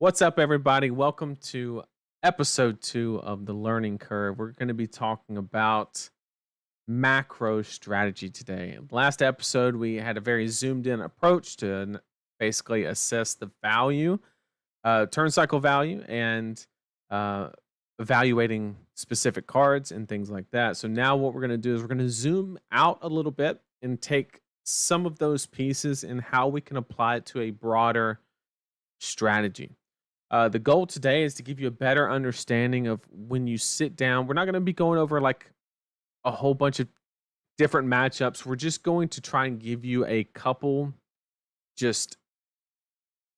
What's up, everybody? Welcome to episode 2 of the Learning Curve. We're going to be talking about macro strategy today. Last episode, we had a very zoomed in approach to basically assess the value, turn cycle value, and uh, evaluating specific cards and things like that. So, now what we're going to do is we're going to zoom out a little bit and take some of those pieces and how we can apply it to a broader strategy. The goal today is to give you a better understanding of when you sit down. We're not going to be going over like a whole bunch of different matchups. We're just going to try and give you a couple just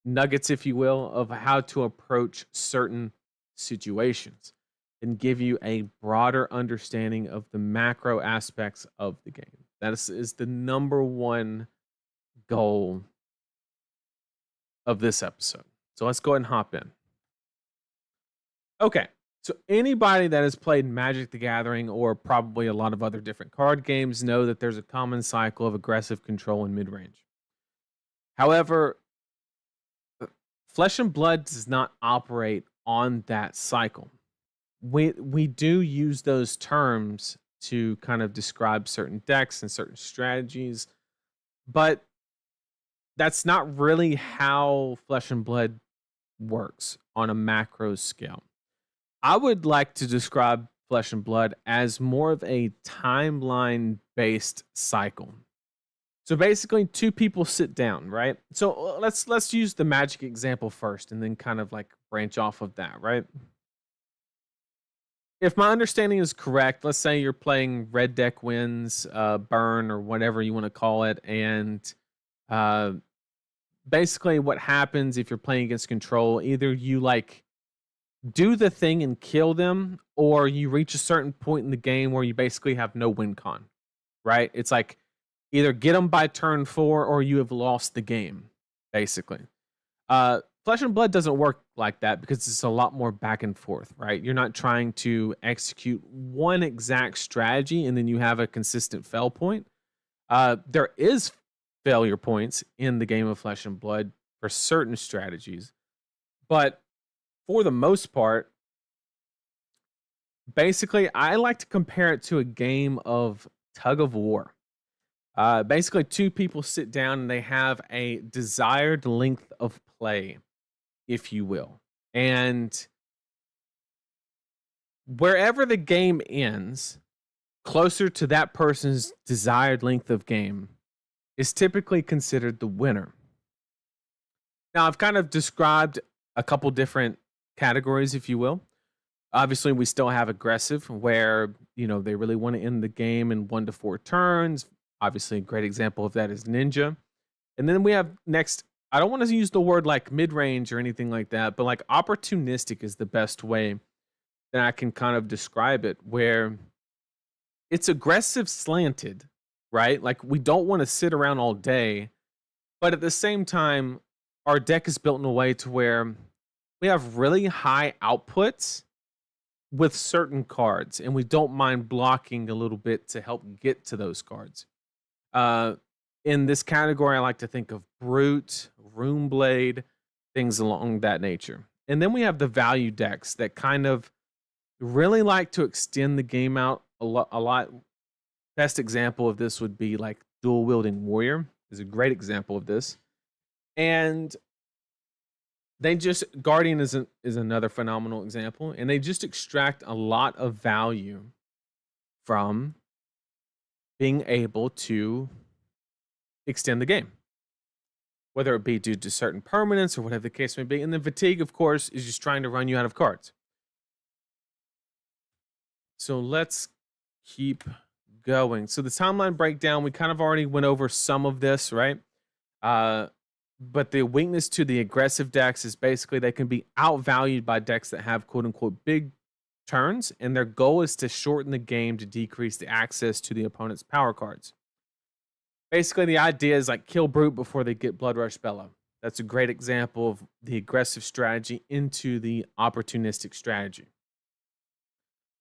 nuggets, if you will, of how to approach certain situations and give you a broader understanding of the macro aspects of the game. That is the number one goal of this episode. So let's go ahead and hop in. Okay. So anybody that has played Magic the Gathering or probably a lot of other different card games know that there's a common cycle of aggressive control in mid-range. However, Flesh and Blood does not operate on that cycle. We do use those terms to kind of describe certain decks and certain strategies, but that's not really how Flesh and Blood works on a macro scale. I would like to describe Flesh and Blood as more of a timeline based cycle. So basically two people sit down, right? So let's use the Magic example first and then kind of like branch off of that, right? If my understanding is correct, let's say you're playing Red Deck Wins, Burn, or whatever you want to call it, and uh, basically what happens if you're playing against control, either you like do the thing and kill them, or you reach a certain point in the game where you basically have no win con, right? It's like either get them by turn 4 or you have lost the game, basically. Flesh and Blood doesn't work like that because it's a lot more back and forth, right? You're not trying to execute one exact strategy and then you have a consistent fail point. There is failure points in the game of Flesh and Blood for certain strategies, but for the most part, basically, I like to compare it to a game of tug of war. Basically, two people sit down and they have a desired length of play, if you will. And wherever the game ends, closer to that person's desired length of game is typically considered the winner. Now, I've kind of described a couple different categories, if you will. Obviously, we still have aggressive, where they really want to end the game in 1 to 4 turns. Obviously, a great example of that is Ninja. And then we have next. I don't want to use the word like mid range or anything like that, but like opportunistic is the best way that I can kind of describe it, where it's aggressive slanted, right? Like we don't want to sit around all day, but at the same time, our deck is built in a way to where we have really high outputs with certain cards, and we don't mind blocking a little bit to help get to those cards. In this category, I like to think of Brute, Runeblade, things along that nature. And then we have the value decks that kind of really like to extend the game out a lot. Best example of this would be like Dual Wielding Warrior is a great example of this. And they just Guardian is another phenomenal example, and they just extract a lot of value from being able to extend the game, whether it be due to certain permanents or whatever the case may be. And then fatigue, of course, is just trying to run you out of cards. So let's keep going. So the timeline breakdown, we kind of already went over some of this, right? But the weakness to the aggressive decks is basically they can be outvalued by decks that have quote unquote big turns, and their goal is to shorten the game to decrease the access to the opponent's power cards. Basically, the idea is like kill Brute before they get Blood Rush Bellow. That's a great example of the aggressive strategy into the opportunistic strategy.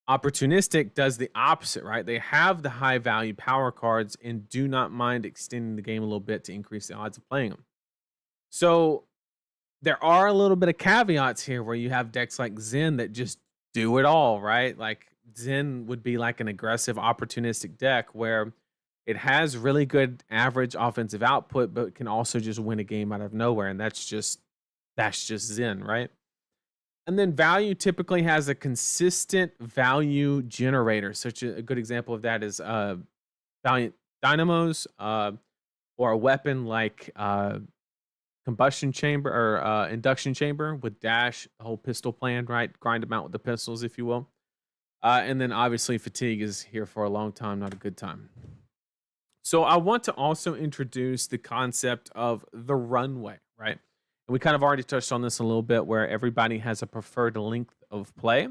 Opportunistic does the opposite, right? They have the high value power cards and do not mind extending the game a little bit to increase the odds of playing them. So there are a little bit of caveats here where you have decks like Zen that just do it all, right? Like Zen would be like an aggressive, opportunistic deck where it has really good average offensive output, but can also just win a game out of nowhere. And that's just Zen, right? And then value typically has a consistent value generator. Such a good example of that is Valiant Dynamos, or a weapon like combustion chamber or induction chamber with dash, the whole pistol plan, right? Grind them out with the pistols, if you will. And then obviously fatigue is here for a long time, not a good time. So I want to also introduce the concept of the runway, right? And we kind of already touched on this a little bit, where everybody has a preferred length of play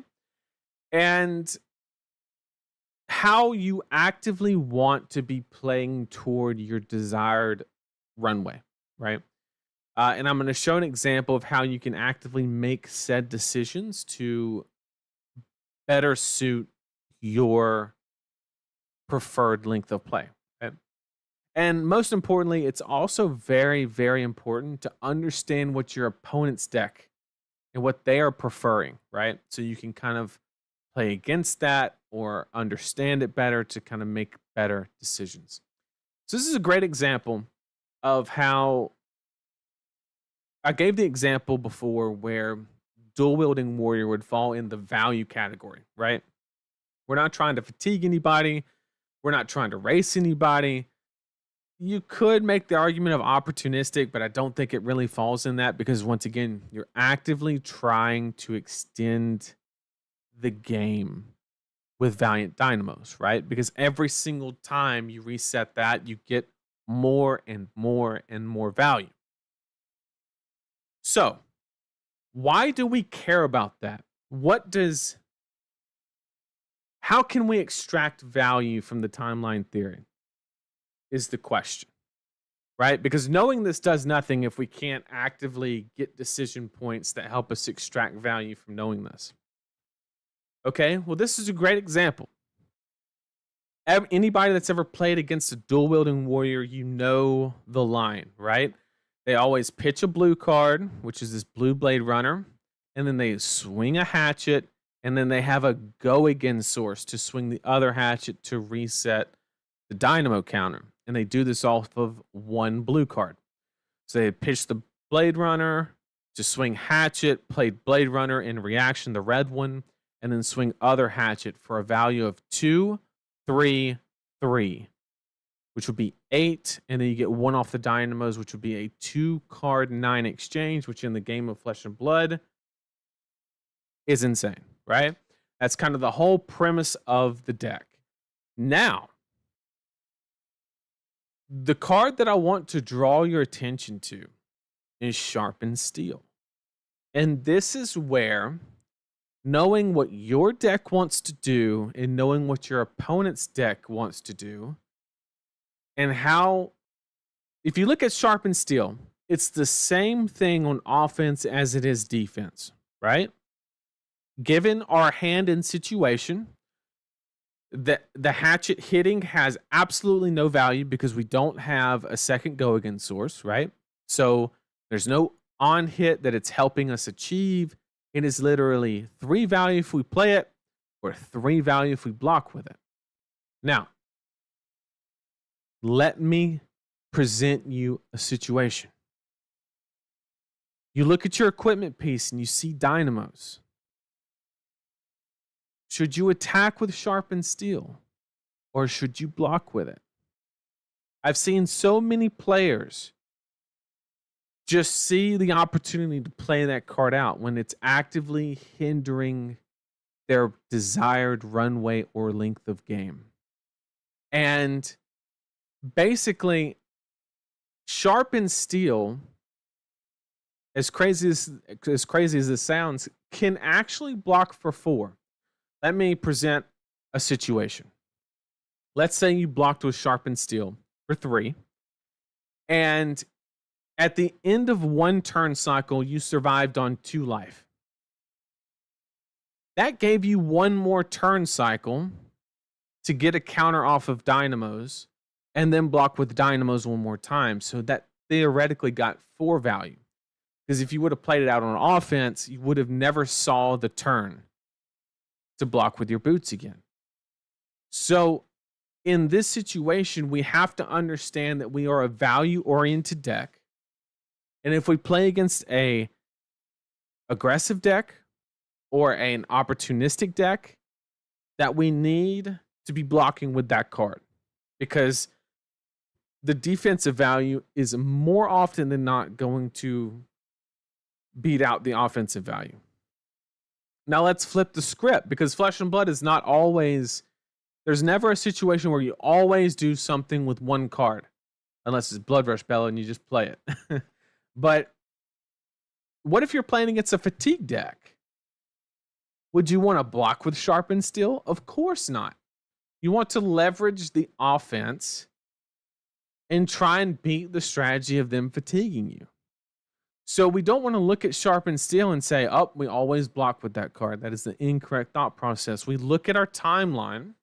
and how you actively want to be playing toward your desired runway, right? And I'm going to show an example of how you can actively make said decisions to better suit your preferred length of play. Okay? And most importantly, it's also very, very important to understand what your opponent's deck and what they are preferring, right? So you can kind of play against that or understand it better to kind of make better decisions. So this is a great example of how I gave the example before where dual wielding warrior would fall in the value category, right? We're not trying to fatigue anybody. We're not trying to race anybody. You could make the argument of opportunistic, but I don't think it really falls in that because once again, you're actively trying to extend the game with Valiant Dynamos, right? Because every single time you reset that, you get more and more and more value. So, why do we care about that? How can we extract value from the timeline theory? Is the question, right? Because knowing this does nothing if we can't actively get decision points that help us extract value from knowing this. Okay, well, this is a great example. Anybody that's ever played against a dual wielding warrior, you know the line, right? They always pitch a blue card, which is this blue blade runner, and then they swing a hatchet, and then they have a go again source to swing the other hatchet to reset the dynamo counter. And they do this off of one blue card. So they pitch the blade runner to swing hatchet, played blade runner in reaction, the red one, and then swing other hatchet for a value of 2, 3, 3, which would be 8. And then you get 1 off the dynamos, which would be a 2-card 9 exchange, which in the game of Flesh and Blood is insane, right? That's kind of the whole premise of the deck. Now, the card that I want to draw your attention to is Sharpened Steel. And this is where knowing what your deck wants to do and knowing what your opponent's deck wants to do, and how, if you look at Sharpened Steel, it's the same thing on offense as it is defense, right? Given our hand and situation, the hatchet hitting has absolutely no value because we don't have a second go again source, right? So there's no on hit that it's helping us achieve. It is literally 3 value if we play it, or 3 value if we block with it. Now, let me present you a situation. You look at your equipment piece and you see dynamos. Should you attack with Sharpened Steel, or should you block with it? I've seen so many players just see the opportunity to play that card out when it's actively hindering their desired runway or length of game. And basically, Sharpened Steel, as crazy as this sounds, can actually block for 4. Let me present a situation. Let's say you blocked with Sharpened Steel for 3, and at the end of 1 turn cycle, you survived on 2 life. That gave you 1 more turn cycle to get a counter off of dynamos and then block with dynamos 1 more time. So that theoretically got 4 value. Because if you would have played it out on offense, you would have never saw the turn to block with your boots again. So in this situation, we have to understand that we are a value-oriented deck. And if we play against a aggressive deck or an opportunistic deck, that we need to be blocking with that card, because the defensive value is more often than not going to beat out the offensive value. Now let's flip the script, because Flesh and Blood is not always, there's never a situation where you always do something with one card, unless it's Blood Rush Bella and you just play it. But what if you're playing against a fatigue deck? Would you want to block with Sharpened Steel? Of course not. You want to leverage the offense and try and beat the strategy of them fatiguing you. So we don't want to look at Sharpened Steel and say, oh, we always block with that card. That is the incorrect thought process. We look at our timeline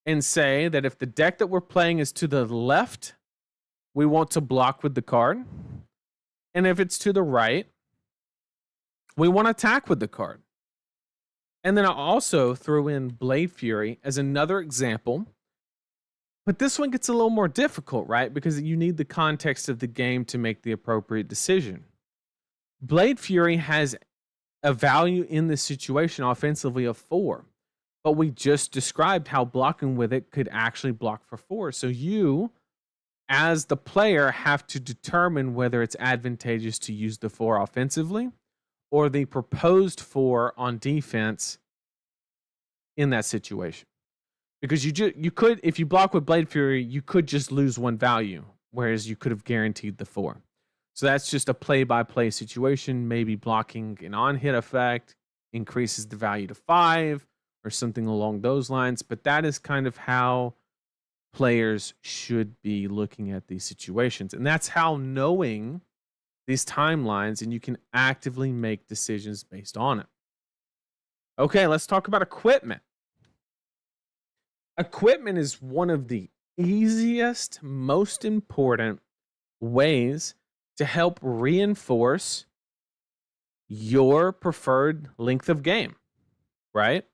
and say that if the deck that we're playing is to the left, we want to block with the card. And if it's to the right, we want to attack with the card. And then I also throw in Blade Fury as another example. But this one gets a little more difficult, right? Because you need the context of the game to make the appropriate decision. Blade Fury has a value in this situation offensively of 4. But we just described how blocking with it could actually block for 4. So you, as the player, have to determine whether it's advantageous to use the 4 offensively or the proposed 4 on defense in that situation. Because you could, if you block with Blade Fury, you could just lose 1 value, whereas you could have guaranteed the 4. So that's just a play-by-play situation. Maybe blocking an on-hit effect increases the value to 5 or something along those lines. But that is kind of how players should be looking at these situations. And that's how knowing these timelines, and you can actively make decisions based on it. Okay, let's talk about equipment. Equipment is one of the easiest, most important ways to help reinforce your preferred length of game, right?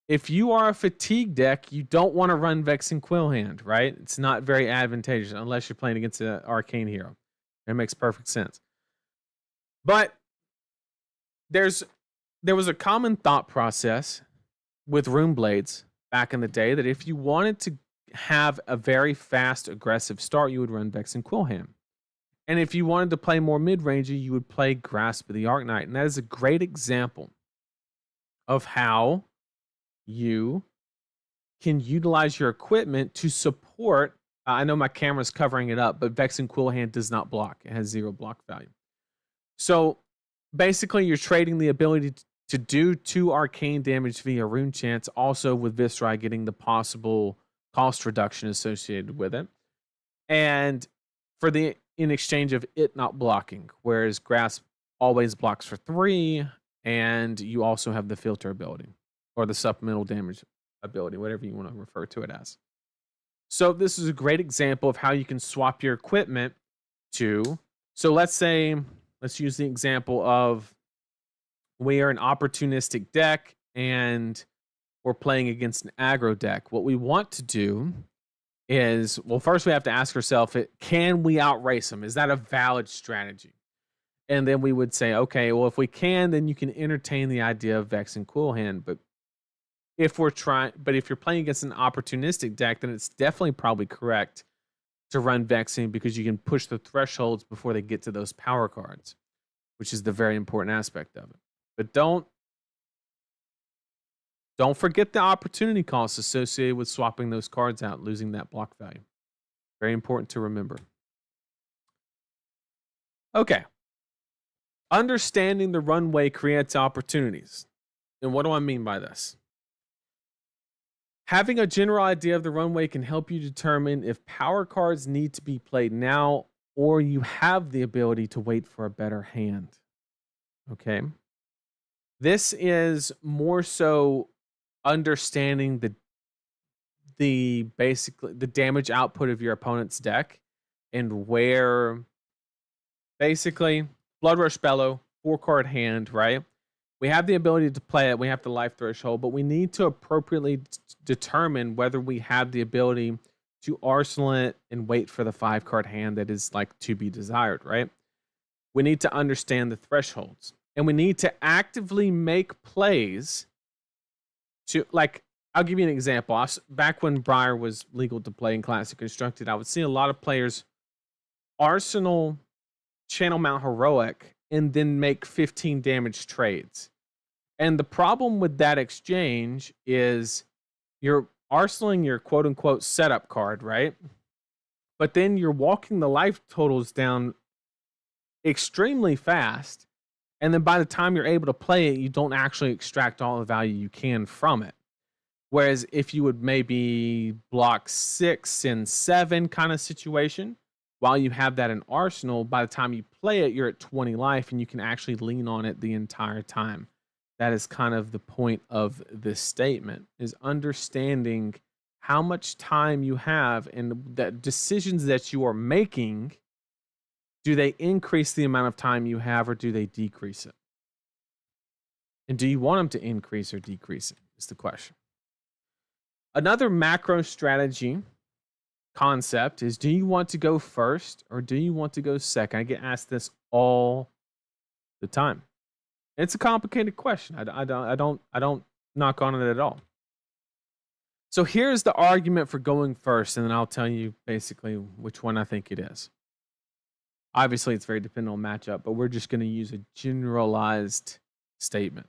If you are a fatigue deck, you don't want to run Vexing Quillhand, right? It's not very advantageous unless you're playing against an arcane hero. It makes perfect sense. But there was a common thought process with Rune Blades back in the day that if you wanted to have a very fast, aggressive start, you would run Vexing Quillhand. And if you wanted to play more mid-rangey, you would play Grasp of the Arknight. And that is a great example of how you can utilize your equipment to support. I know my camera's covering it up, but Vexing Quillhand does not block. It has 0 block value. So basically, you're trading the ability to do 2 arcane damage via Rune Chance, also with Viscera getting the possible cost reduction associated with it. And in exchange of it not blocking, whereas Grasp always blocks for 3, and you also have the filter ability or the supplemental damage ability, whatever you want to refer to it as. So this is a great example of how you can swap your equipment to, so let's use the example of we are an opportunistic deck and we're playing against an aggro deck. What we want to do is, well, first we have to ask ourselves, can we outrace them? Is that a valid strategy? And then we would say, okay, well, if we can, then you can entertain the idea of Vexing Quillhand. But if you're playing against an opportunistic deck, then it's definitely probably correct to run Vexing, because you can push the thresholds before they get to those power cards, which is the very important aspect of it. But don't forget the opportunity costs associated with swapping those cards out, losing that block value. Very important to remember. Okay. Understanding the runway creates opportunities. And what do I mean by this? Having a general idea of the runway can help you determine if power cards need to be played now, or you have the ability to wait for a better hand. Okay. This is more so understanding basically the damage output of your opponent's deck, and where basically Blood Rush Bellow, 4-card hand, right? We have the ability to play it. We have the life threshold, but we need to appropriately determine whether we have the ability to arsenal it and wait for the 5-card hand that is like to be desired, right? We need to understand the thresholds, and we need to actively make plays to, like, I'll give you an example. Back when Briar was legal to play in Classic Constructed, I would see a lot of players arsenal Channel Mount Heroic and then make 15 damage trades. And the problem with that exchange is you're arsenaling your quote unquote setup card, right? But then you're walking the life totals down extremely fast. And then by the time you're able to play it, you don't actually extract all the value you can from it. Whereas if you would maybe block 6 and 7 kind of situation, while you have that in arsenal, by the time you play it, you're at 20 life and you can actually lean on it the entire time. That is kind of the point of this statement, is understanding how much time you have and the decisions that you are making. Do they increase the amount of time you have, or do they decrease it? And do you want them to increase or decrease it is the question. Another macro strategy concept is, do you want to go first or do you want to go second? I get asked this all the time. It's a complicated question. I don't knock on it at all. So here's the argument for going first, and then I'll tell you basically which one I think it is. Obviously, it's very dependent on matchup, but we're just going to use a generalized statement.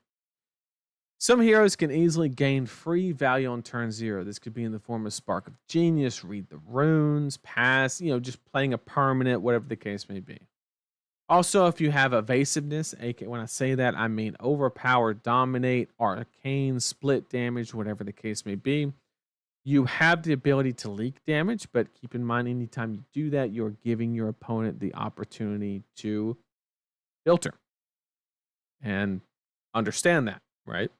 Some heroes can easily gain free value on turn 0. This could be in the form of Spark of Genius, Read the Runes, Pass, just playing a permanent, whatever the case may be. Also, if you have evasiveness, aka when I say that, I mean overpower, dominate, arcane, split damage, whatever the case may be, you have the ability to leak damage, but keep in mind, anytime you do that, you're giving your opponent the opportunity to filter. And understand that, right?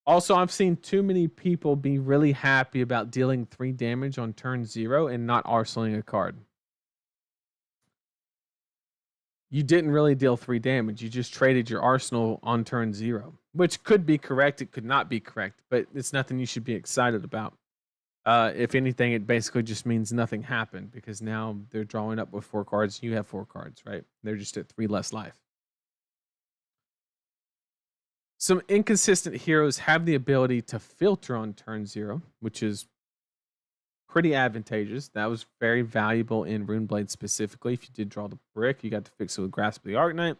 Also, I've seen too many people be really happy about dealing 3 damage on turn 0 and not arsenaling a card. You didn't really deal 3 damage. You just traded your arsenal on turn 0, which could be correct. It could not be correct, but it's nothing you should be excited about. If anything, it basically just means nothing happened, because now they're drawing up with 4 cards. You have 4 cards, right? They're just at 3 less life. Some inconsistent heroes have the ability to filter on turn 0, which is pretty advantageous. That was very valuable in Runeblade specifically. If you did draw the brick, you got to fix it with Grasp of the Arknight.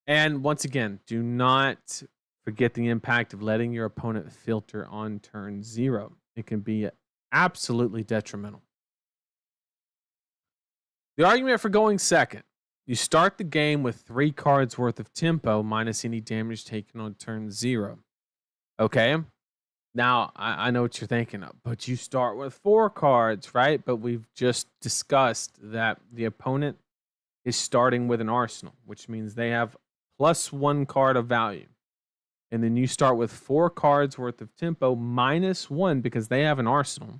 And once again, do not forget the impact of letting your opponent filter on turn 0. It can be absolutely detrimental. The argument for going second. You start the game with 3 cards worth of tempo minus any damage taken on turn 0. Okay? Now, I know what you're thinking of, but you start with 4 cards, right? But we've just discussed that the opponent is starting with an arsenal, which means they have plus 1 card of value. And then you start with 4 cards worth of tempo minus 1 because they have an arsenal,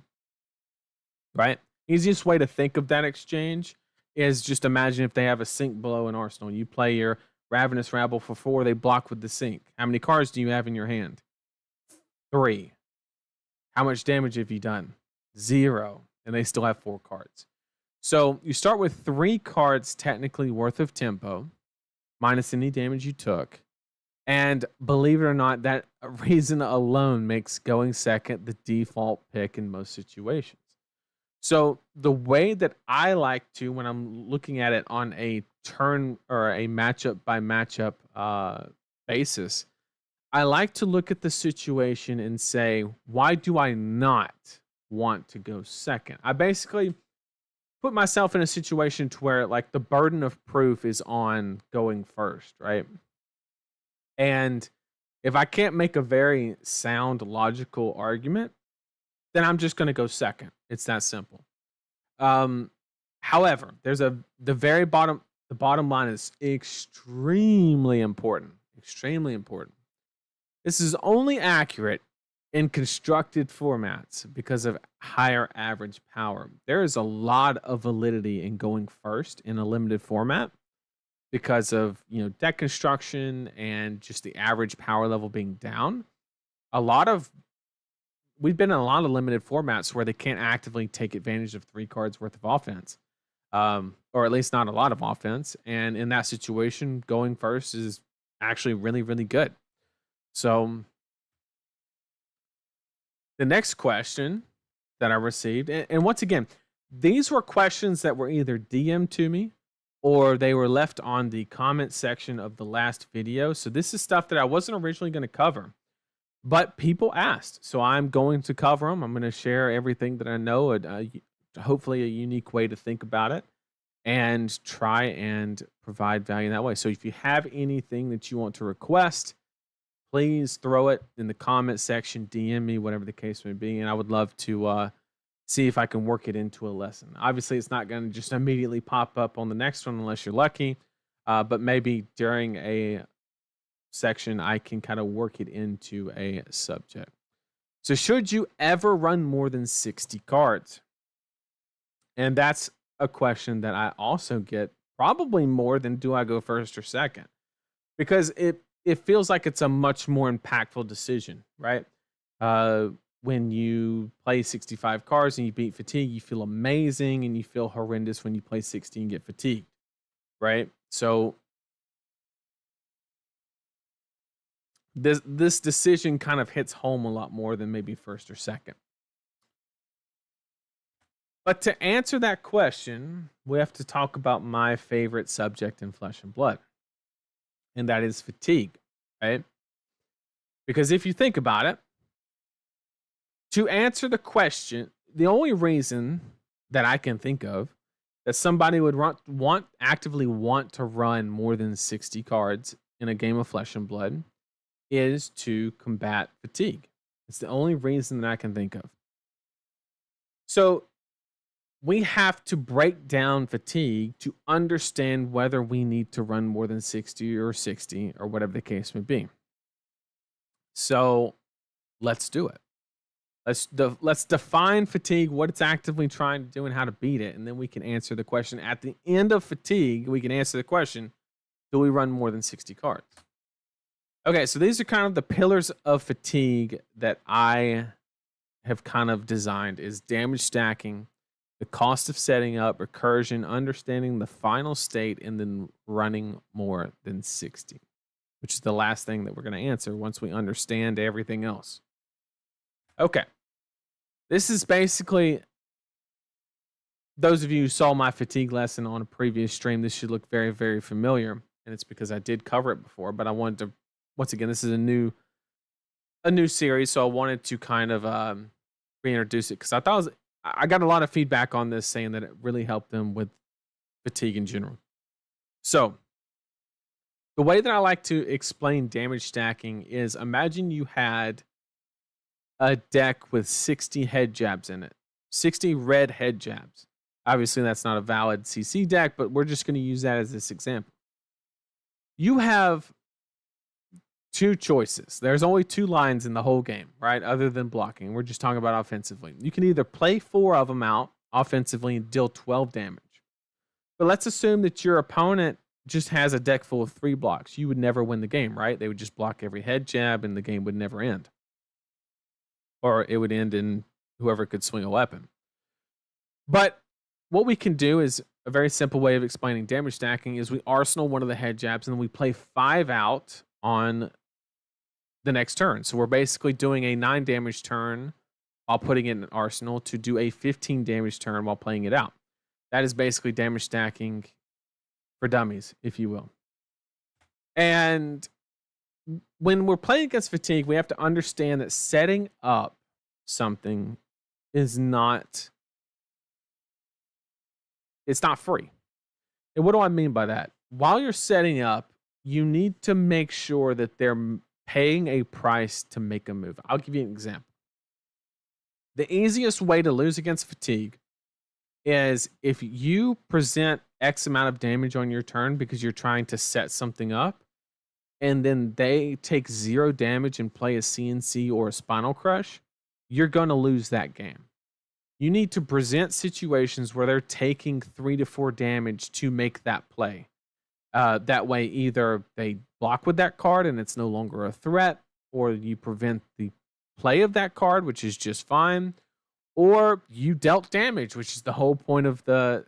right? Easiest way to think of that exchange is just imagine if they have a sink below an arsenal. You play your Ravenous Rabble for 4, they block with the sink. How many cards do you have in your hand? 3. How much damage have you done? 0. And they still have 4 cards. So you start with 3 cards technically worth of tempo, minus any damage you took. And believe it or not, that reason alone makes going second the default pick in most situations. So the way that I like to, when I'm looking at it on a turn or a matchup by matchup basis, I like to look at the situation and say, why do I not want to go second? I basically put myself in a situation to where like the burden of proof is on going first, right? And if I can't make a very sound, logical argument, then I'm just going to go second. It's that simple. However, there's the bottom line is extremely important. Extremely important. This is only accurate in constructed formats because of higher average power. There is a lot of validity in going first in a limited format because of, deck construction and just the average power level being down. We've been in a lot of limited formats where they can't actively take advantage of 3 cards worth of offense, or at least not a lot of offense. And in that situation, going first is actually really, really good. So the next question that I received, and once again, these were questions that were either DM'd to me or they were left on the comment section of the last video. So this is stuff that I wasn't originally going to cover, but people asked. So I'm going to cover them. I'm going to share everything that I know, hopefully a unique way to think about it, and try and provide value in that way. So if you have anything that you want to request, please throw it in the comment section, DM me, whatever the case may be, and I would love to see if I can work it into a lesson. Obviously, it's not going to just immediately pop up on the next one unless you're lucky, but maybe during a section, I can kind of work it into a subject. So should you ever run more than 60 cards? And that's a question that I also get probably more than do I go first or second, because it feels like it's a much more impactful decision, right? When you play 65 cards and you beat fatigue, you feel amazing, and you feel horrendous when you play 60 and get fatigued, right? So this decision kind of hits home a lot more than maybe first or second. But to answer that question, we have to talk about my favorite subject in Flesh and Blood, and that is fatigue, right? Because if you think about it, to answer the question, the only reason that I can think of that somebody would actively want to run more than 60 cards in a game of Flesh and Blood is to combat fatigue. It's the only reason that I can think of. So we have to break down fatigue to understand whether we need to run more than 60 or whatever the case may be. So let's do it. Let's define fatigue, what it's actively trying to do, and how to beat it, and then we can answer the question. At the end of fatigue, we can answer the question, do we run more than 60 cards? Okay, so these are kind of the pillars of fatigue that I have kind of designed: is damage stacking, the cost of setting up, recursion, understanding the final state, and then running more than 60, which is the last thing that we're going to answer once we understand everything else. Okay. This is basically, those of you who saw my fatigue lesson on a previous stream, this should look very, very familiar, and it's because I did cover it before, but I wanted to, once again, this is a new series, so I wanted to kind of reintroduce it, because I got a lot of feedback on this saying that it really helped them with fatigue in general. So the way that I like to explain damage stacking is, imagine you had a deck with 60 head jabs in it, 60 red head jabs. Obviously, that's not a valid CC deck, but we're just going to use that as this example. You have 2 choices. There's only 2 lines in the whole game, right? Other than blocking. We're just talking about offensively. You can either play 4 of them out offensively and deal 12 damage. But let's assume that your opponent just has a deck full of 3 blocks. You would never win the game, right? They would just block every head jab and the game would never end. Or it would end in whoever could swing a weapon. But what we can do is a very simple way of explaining damage stacking is we arsenal one of the head jabs and then we play 5 out on the next turn. So we're basically doing a 9 damage turn while putting it in an arsenal to do a 15 damage turn while playing it out. That is basically damage stacking for dummies, if you will. And when we're playing against fatigue, we have to understand that setting up something is not, it's not free. And what do I mean by that? While you're setting up, you need to make sure that they're paying a price to make a move. I'll give you an example. The easiest way to lose against fatigue is if you present X amount of damage on your turn because you're trying to set something up, and then they take 0 damage and play a CNC or a Spinal Crush, you're going to lose that game. You need to present situations where they're taking 3 to 4 damage to make that play. That way, either they block with that card and it's no longer a threat, or you prevent the play of that card, which is just fine, or you dealt damage, which is the whole point of the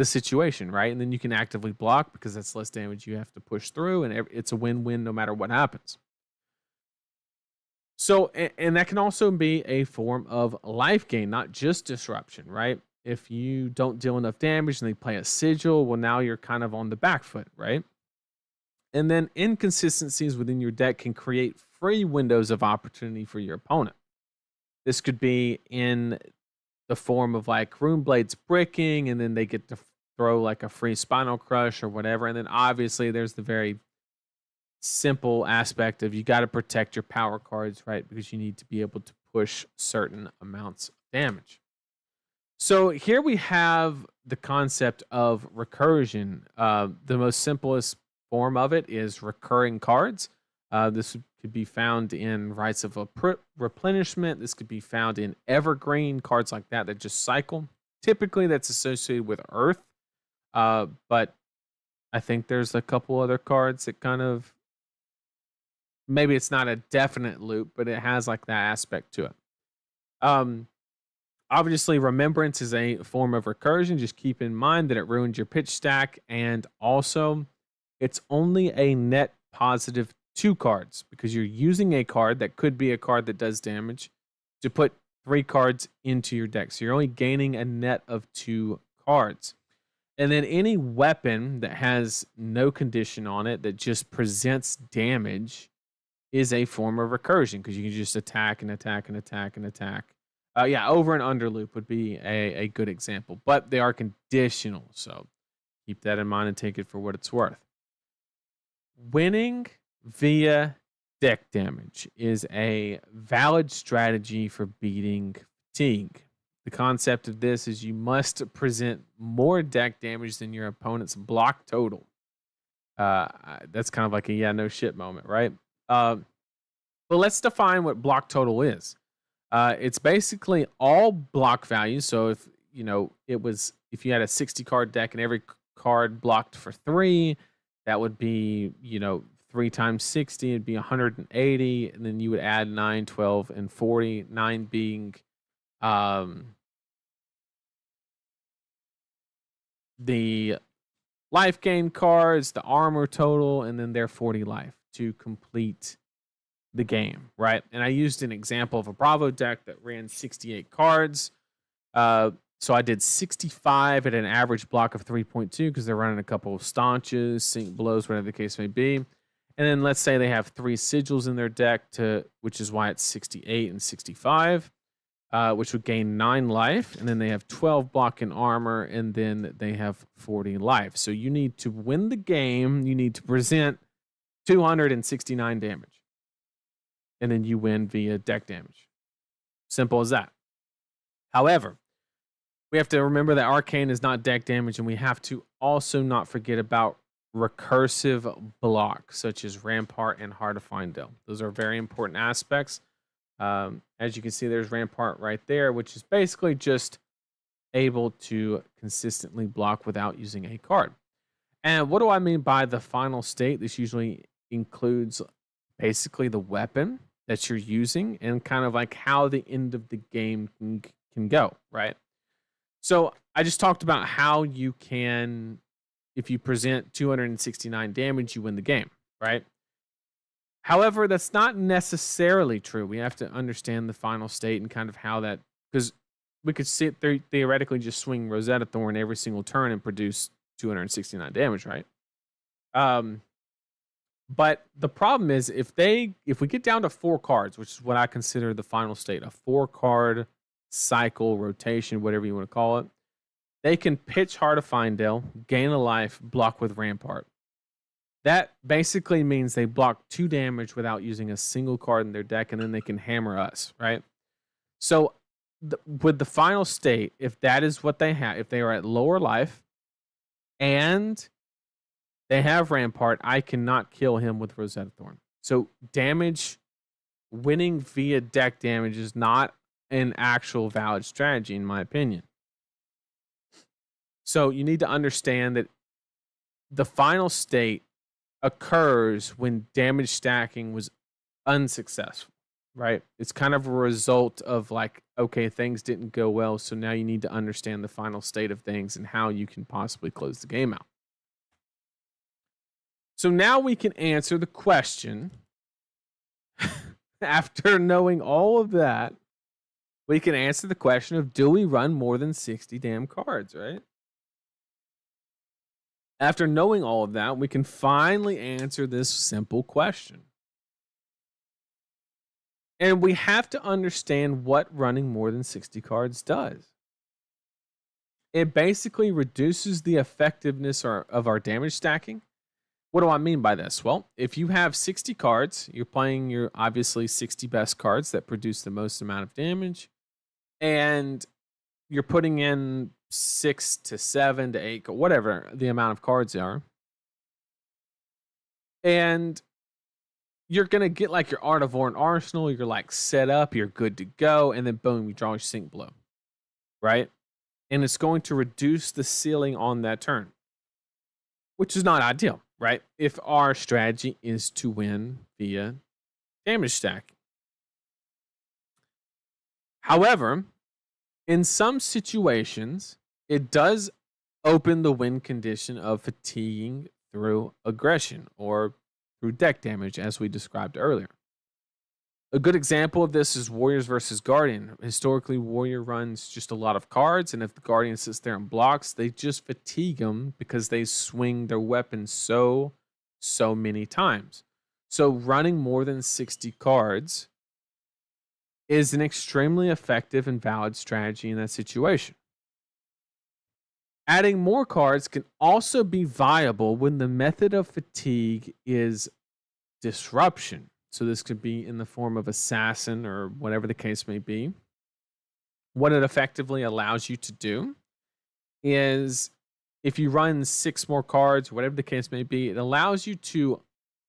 situation, right? And then you can actively block because that's less damage you have to push through, and it's a win-win no matter what happens. So, and that can also be a form of life gain, not just disruption, right? If you don't deal enough damage and they play a sigil, well, now you're kind of on the back foot, right? And then inconsistencies within your deck can create free windows of opportunity for your opponent. This could be in the form of like Runeblades bricking, and then they get to throw like a free Spinal Crush or whatever. And then obviously there's the very simple aspect of you got to protect your power cards, right? Because you need to be able to push certain amounts of damage. So here we have the concept of recursion. The most simplest form of it is recurring cards. This could be found in Rites of Replenishment. This could be found in Evergreen, cards like that just cycle. Typically, that's associated with Earth. But I think there's a couple other cards that kind of, maybe it's not a definite loop, but it has like that aspect to it. Obviously, Remembrance is a form of recursion. Just keep in mind that it ruins your pitch stack, and also it's only a net positive 2 cards because you're using a card that could be a card that does damage to put 3 cards into your deck. So you're only gaining a net of 2 cards. And then any weapon that has no condition on it that just presents damage is a form of recursion because you can just attack and attack and attack and attack. Over and under loop would be a good example, but they are conditional. So keep that in mind and take it for what it's worth. Winning via deck damage is a valid strategy for beating fatigue. The concept of this is you must present more deck damage than your opponent's block total. That's kind of like a yeah, no shit moment, right? But let's define what block total is. It's basically all block values. So if if you had a 60 card deck and every card blocked for 3, that would be 3 times 60, it'd be 180, and then you would add 9, 12, and 40. 9 being the life gain cards, the armor total, and then their 40 life to complete the game, right? And I used an example of a Bravo deck that ran 68 cards. So I did 65 at an average block of 3.2 because they're running a couple of staunches, sink blows, whatever the case may be. And then let's say they have 3 sigils in their deck, which is why it's 68 and 65, which would gain 9 life. And then they have 12 block and armor, and then they have 40 life. So you need to win the game. You need to present 269 damage. And then you win via deck damage. Simple as that. However, we have to remember that Arcane is not deck damage, and we have to also not forget about recursive blocks such as Rampart and Heart of Findel. Those are very important aspects. As you can see, there's Rampart right there, which is basically just able to consistently block without using a card. And what do I mean by the final state? This usually includes basically the weapon that you're using and kind of like how the end of the game can go, right? So I just talked about how you can, if you present 269 damage, you win the game, right? However, that's not necessarily true. We have to understand the final state and kind of how that, because we could sit there, theoretically just swing Rosetta Thorn every single turn and produce 269 damage, right? But the problem is if we get down to 4 cards, which is what I consider the final state, a 4-card cycle, rotation, whatever you want to call it, they can pitch Heart of Findel, gain a life, block with Rampart. That basically means they block 2 damage without using a single card in their deck, and then they can hammer us, right? So with the final state, if that is what they have, if they are at lower life and They have Rampart. I cannot kill him with Rosetta Thorn. So damage, winning via deck damage is not an actual valid strategy, in my opinion. So you need to understand that the final state occurs when damage stacking was unsuccessful, right? It's kind of a result of like, okay, things didn't go well, so now you need to understand the final state of things and how you can possibly close the game out. So now we can answer the question. After knowing all of that, we can answer the question of, do we run more than 60 damn cards, right? After knowing all of that, we can finally answer this simple question. And we have to understand what running more than 60 cards does. It basically reduces the effectiveness of our damage stacking. What do I mean by this? Well, if you have 60 cards, you're playing your obviously 60 best cards that produce the most amount of damage, and you're putting in 6 to 7 to 8, whatever the amount of cards are, and you're going to get like your Artivorn Arsenal, you're like set up, you're good to go, and then boom, you draw your Sink Blow, right? And it's going to reduce the ceiling on that turn, which is not ideal, right? If our strategy is to win via damage stacking. However, in some situations, it does open the win condition of fatiguing through aggression or through deck damage, as we described earlier. A good example of this is Warriors versus Guardian. Historically, Warrior runs just a lot of cards, and if the Guardian sits there and blocks, they just fatigue them because they swing their weapon so many times. So running more than 60 cards is an extremely effective and valid strategy in that situation. Adding more cards can also be viable when the method of fatigue is disruption. So this could be in the form of assassin or whatever the case may be. What it effectively allows you to do is, if you run 6 more cards, whatever the case may be, it allows you to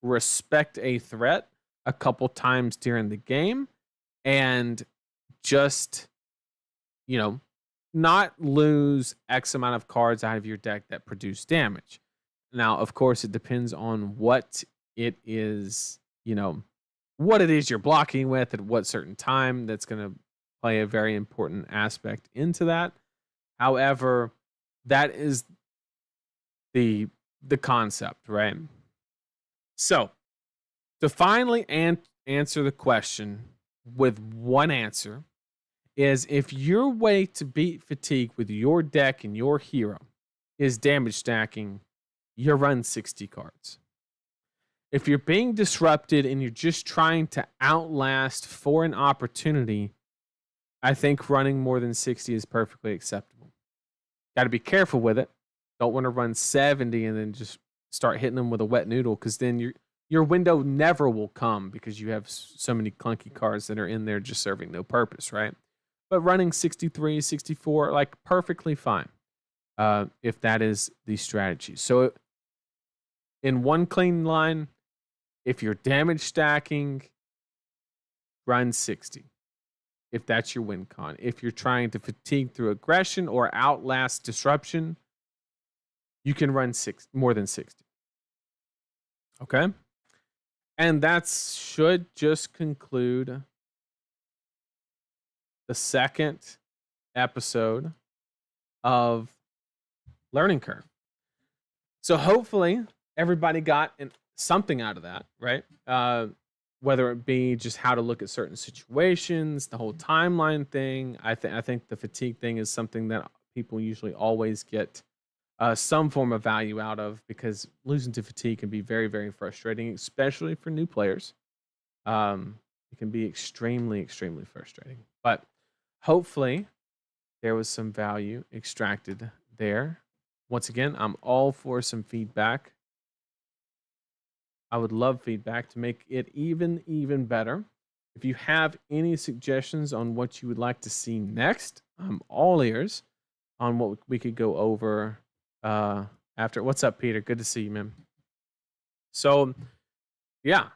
respect a threat a couple times during the game and just, not lose X amount of cards out of your deck that produce damage. Now, of course, it depends on what it is, what it is you're blocking with at what certain time. That's going to play a very important aspect into that. However, that is the concept, right? So, to finally answer the question with one answer is, if your way to beat fatigue with your deck and your hero is damage stacking, you run 60 cards. If you're being disrupted and you're just trying to outlast for an opportunity, I think running more than 60 is perfectly acceptable. Got to be careful with it. Don't want to run 70 and then just start hitting them with a wet noodle, because then your window never will come because you have so many clunky cards that are in there just serving no purpose, right? But running 63, 64, like perfectly fine if that is the strategy. So in one clean line, if you're damage stacking, run 60. If that's your win con. If you're trying to fatigue through aggression or outlast disruption, you can run more than 60. Okay? And that should just conclude the second episode of Learning Curve. So hopefully everybody got something out of that, right? Whether it be just how to look at certain situations, the whole timeline thing. I think the fatigue thing is something that people usually always get some form of value out of, because losing to fatigue can be very, very frustrating, especially for new players. It can be extremely, extremely frustrating. But hopefully there was some value extracted there. Once again, I'm all for some feedback. I would love feedback to make it even better. If you have any suggestions on what you would like to see next, I'm all ears on what we could go over after. What's up, Peter? Good to see you, man. So, yeah,